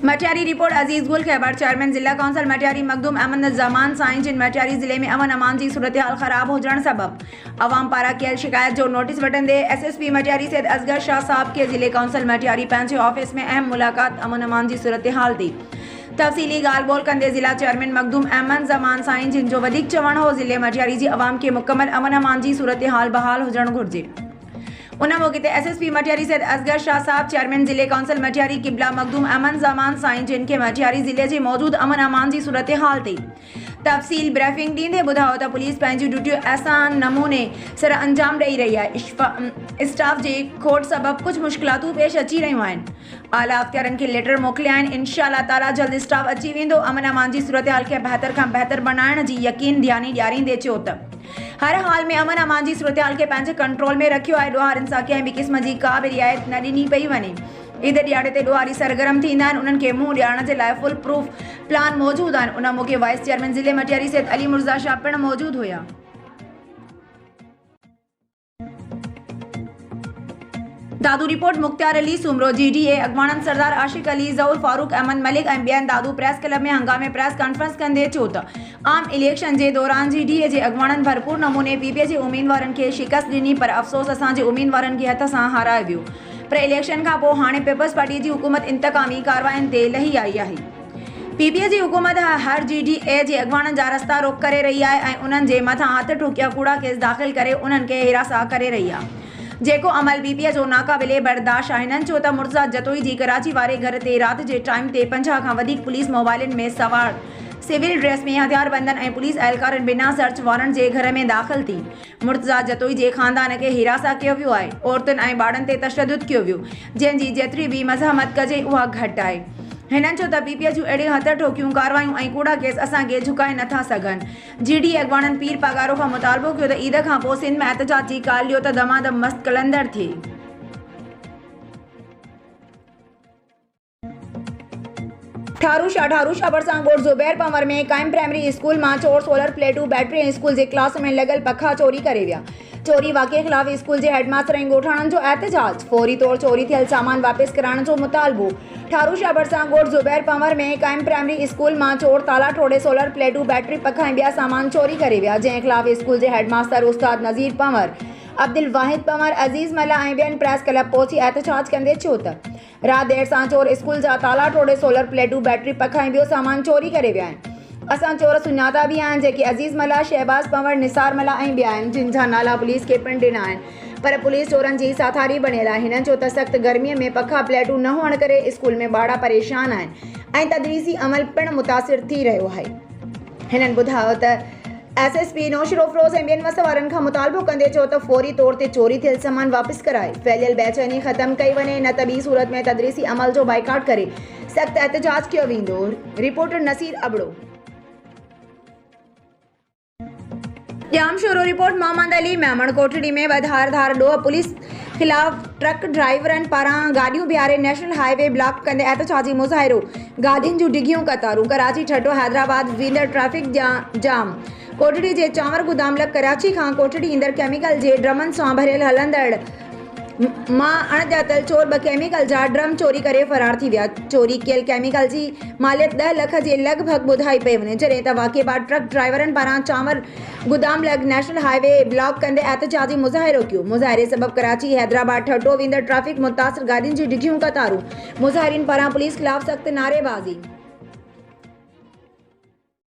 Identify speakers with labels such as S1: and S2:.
S1: Matiari report अजीज गुल Khyber chairman जिला council Matiari Makhdoom अमन ज़मान साईं जिन मटियारी जिले में अमन अमान की सूरत हाल ख़राब हो जाने सबब अवाम पारा कयल शिकायत जो नोटिस बटन दे SSP मटियारी सैयद असगर शाह साहब के जिले कौंसल मटियारी पंहिंजे ऑफिस में अहम मुलाकात अमन अमान की सूरत हाल दी तफसीली गाल बोल कंदे जिला चेयरमैन मखदूम अमन ज़मान साईं जिन जो वधिक चवण हो जिले मटियारी की अवाम के मुकम्मल अमन अमान की सूरत हाल बहाल हुजण घुर्जे। उन मौके ते SSP मटियारी सैयद असगर शाह साहब चेयरमैन जिले कौंसल मटियारी किबला मखदूम अमन ज़मान साईं जिनके मटियारी जिले के मौजूद अमन अमान की सूरत हाल थी तफसील ब्रीफिंग ॾींदे ॿुधायो त पुलिस पंहिंजी ड्यूटियूं आसान नमूने सर अंजाम ॾेई रही है। स्टाफ जे खोट सबब कुछ मुश्किलातूं पेश अची रहियूं आहिनि। आला अख्तियारनि खे लेटर मोकिलिया आहिनि। इंशाअल्लाह ताला जल्द स्टाफ अची वेंदो। अमन अमान की सूरत हाल खे बहितर खां बहितर बनाइण जी यकीन ॾियारींदे चयो त हर हाल में अमन अमान की सूरत हाल के पंहिंजे कंट्रोल में रखियो आहे। ॾोहारनि सां कंहिं बि क़िस्म जी का बि रियायत न ॾिनी पई वञे। ईद ॾियारे ते ॾोहारी सरगर्म थींदा आहिनि। उन्हनि खे मुंहुं ॾियारण जे लाइ फुल प्रूफ प्लान मौजूद आहिनि। उन मौके वाइस चेयरमैन जिले मटियारी सैयद अली मुर्ज़ा शाह पिण मौजूद हुआ। दादू रिपोर्ट मुख्तार अली सुमरो GDA अगवाणन सरदार आशिक अली ज़हूर फारूक अहमद मलिक ऐं ॿियनि दादू प्रेस क्लब में हंगामे प्रेस कॉन्फ्रेंस कंदे चयो त आम इलेक्शन के दौरान GDA जे अगवाणन भरपूर नमूने PPA जे उम्मीदवारनि खे शिकस्त ॾिनी पर अफ़सोस असांजे उम्मीदवारनि खे हथ सां हाराए वियो। पर इलेक्शन खां पोइ हाणे पीपल्स पार्टी की हुकूमत इंतकामी कार्रवाइनि ते लही आई आहे। PPA की हुकूमत हर GDA जे अगवाणन जा रस्ता रोक करे रही है ऐं उन्हनि जे मथां हथ ठोकिया कूड़ा केस दाख़िल करे उन्हनि खे हिरासा करे रही आहे जेको अमल PPA जो नाक़ाबिले बर्दाश्त आहे। हिननि चयो त मुर्तज़ा जतोई जी कराची वारे घर ते रात जे टाइम ते 50 खां वधीक पुलिस मोबाइलनि में सवार सिविल ड्रेस में हथियारबंदनि ऐं पुलिस एहलकारनि बिना सर्च वारंट जे घर में दाख़िल थी मुर्तज़ा जतोई जे ख़ानदान खे हिरासा कयो वियो आहे। औरतुनि ऐं ॿारनि ते तशद्दुद कयो वियो जंहिंजी जेतिरी बि मज़ाहमत कजे उहा घटि आहे। हिननि चयो त PPA जूं अहिड़ियूं हथ ठोकियूं कार्रवायूं ऐं कूड़ा केस असांखे झुकाए नथा सघनि। GDA अगवाणनि पीर पगारो खां मुतालबो कयो त ईद खां पोइ सिंध में एहतजाज जी काल ॾियो त दमादम मस्त कलंदर थिए। ठारूशा बरसांगोट ज़ुबैर पंवर में कायम प्राइमरी स्कूल में चोर सोलर प्लेटू बैटरी स्कूल के क्लास में लगल पखा चोरी करे विया। चोरी वाक़े खिलाफ स्कूल के हेडमास्टर ऐं ॻोठाणनि जो एहतजाज। फौरी तौर चोरी थियल सामान वापस कराइण जो मुतालबो। ठारूशा बरसांगोट ज़ुबैर पंवर में कायम प्राइमरी स्कूल में चोर ताला ठोड़े सोलर प्लेटू बैटरी पखा ऐं ॿिया सामान चोरी करे विया जंहिं खिलाफ स्कूल के हेडमास्टर उस्ताद नज़ीर पंवर अब्दुल वाहिद पंवर अजीज़ मल्ला ऐं ॿियनि प्रेस क्लब पहुची एहतजाज कंदे चयो त रात देर सां चोर स्कूल जा ताला टोड़े सोलर प्लेटू बैटरी पखा ऐं ॿियो सामान चोरी करे विया आहिनि। असां चोर सुञाता बि आहिनि जेके अजीज़ मल्ला शहबाज पंवर निसार मल्ला ऐं ॿिया आहिनि जिन जा नाला पुलिस खे पिण ॾिना आहिनि पर पुलिस चोरनि जी साथारी बणियल आहे। हिननि चयो त सख़्त गर्मीअ में पखा प्लेटू न हुअण करे स्कूल में ॿार परेशान आहिनि ऐं तदरीसी अमल पिण मुतासिर थी रहियो आहे। हिननि ॿुधायो त SSP नौशर अफरोज़ ऐं ॿियनि वसवारनि खां मुतालबो कंदे चयो त फौरी तौर ते चोरी थियल सामान वापस कराए फैलियल बेचैनी ख़त्म कई वञे न त ॿी सूरत में तदरीसी अमल जो बाइकाट करे सख़्त एहतजाज कयो वेंदो। रिपोर्टर नसीर अबड़ो। जाम शोरो रिपोर्ट मोहम्मद अली मेमण कोटड़ी में धारदार ॾोह पुलिस खिलाफ ट्रक ड्राइवरनि पारां गाॾियूं बीहारे नेशनल हाईवे ब्लॉक कंदे एहतजाजी मुज़ाहिरो। गाॾियुनि जूं डिघियूं कतारूं कराची ठट्टो हैदराबाद वेंदड़ ट्रैफिक जाम। कोटड़ी के चांवर गोदाम लग कराची खां कोटड़ी ईंदड़ केमिकल के ड्रमन सां भरियल हलंदड़ मां अणॼातल चोर 2 केमिकल जा ड्रम चोरी करे फरार थी विया। चोरी कयल केमिकल की मालियत 10 लाख के लगभग ॿुधाई पई वञे जॾहिं त वाक़े बाद ट्रक ड्राइवरनि पारां चांवर गोदाम लग नेशनल हाईवे ब्लॉक कंदे एहतजाजी मुज़ाहिरो कियो। मुज़ाहिरे सबब कराची हैदराबाद ठट्टो वेंदड़ ट्रैफिक मुतासिर गाॾियुनि जी डिघियूं कतारूं। मुज़ाहिरीन पारां पुलिस खिलाफ सख़्त नारेबाज़ी।